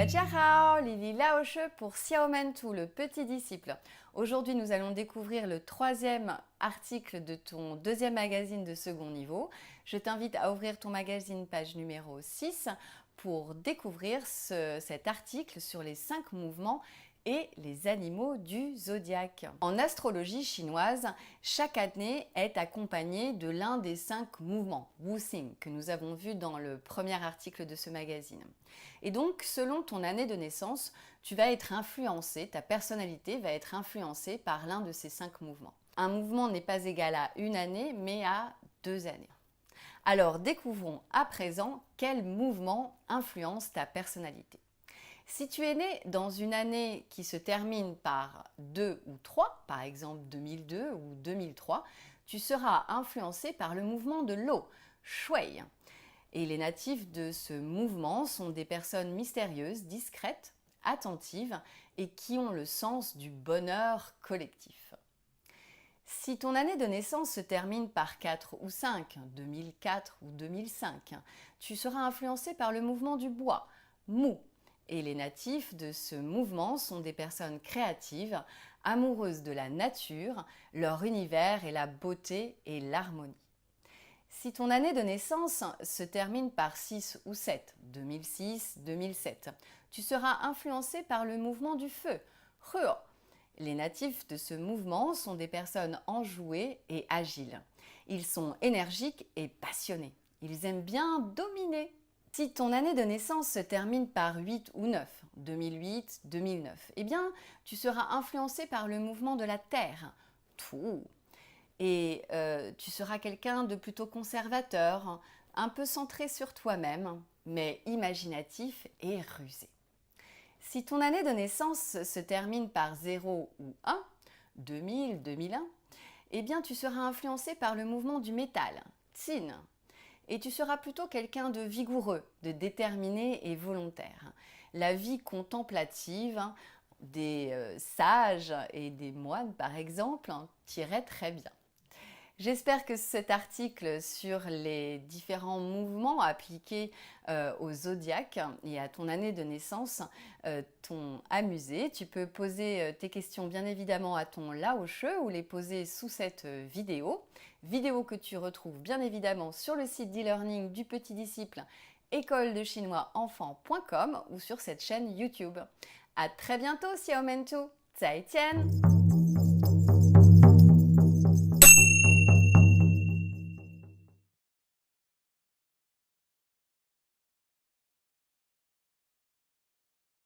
Dajiahao, Lily Laoshe pour Xiaomentu, le petit disciple. Aujourd'hui, nous allons découvrir le troisième article de ton deuxième magazine de second niveau. Je t'invite à ouvrir ton magazine page numéro 6 pour découvrir cet article sur les 5 mouvements et les animaux du zodiaque. En astrologie chinoise, chaque année est accompagnée de l'un des 5 mouvements, Wuxing, que nous avons vu dans le premier article de ce magazine. Et donc, selon ton année de naissance, tu vas être influencé, ta personnalité va être influencée par l'un de ces 5 mouvements. Un mouvement n'est pas égal à une année, mais à 2 années. Alors, découvrons à présent quel mouvement influence ta personnalité. Si tu es né dans une année qui se termine par 2 ou 3, par exemple 2002 ou 2003, tu seras influencé par le mouvement de l'eau, Shui. Et les natifs de ce mouvement sont des personnes mystérieuses, discrètes, attentives et qui ont le sens du bonheur collectif. Si ton année de naissance se termine par 4 ou 5, 2004 ou 2005, tu seras influencé par le mouvement du bois, Mu. Et les natifs de ce mouvement sont des personnes créatives, amoureuses de la nature, leur univers est la beauté et l'harmonie. Si ton année de naissance se termine par 6 ou 7, 2006-2007, tu seras influencé par le mouvement du feu, Ruo. Les natifs de ce mouvement sont des personnes enjouées et agiles. Ils sont énergiques et passionnés. Ils aiment bien dominer. Si ton année de naissance se termine par 8 ou 9, 2008-2009, eh bien, tu seras influencé par le mouvement de la Terre, Tu. Et tu seras quelqu'un de plutôt conservateur, un peu centré sur toi-même, mais imaginatif et rusé. Si ton année de naissance se termine par 0 ou 1, 2000-2001, eh bien, tu seras influencé par le mouvement du métal, Qin. Et tu seras plutôt quelqu'un de vigoureux, de déterminé et volontaire. La vie contemplative des sages et des moines, par exemple, t'irait très bien. J'espère que cet article sur les différents mouvements appliqués au zodiaque et à ton année de naissance t'ont amusé. Tu peux poser tes questions bien évidemment à ton Laoshe ou les poser sous cette vidéo. Vidéo que tu retrouves bien évidemment sur le site d'e-learning du petit disciple écoledechinoisenfant.com ou sur cette chaîne YouTube. À très bientôt, Xiaomentu! 再见!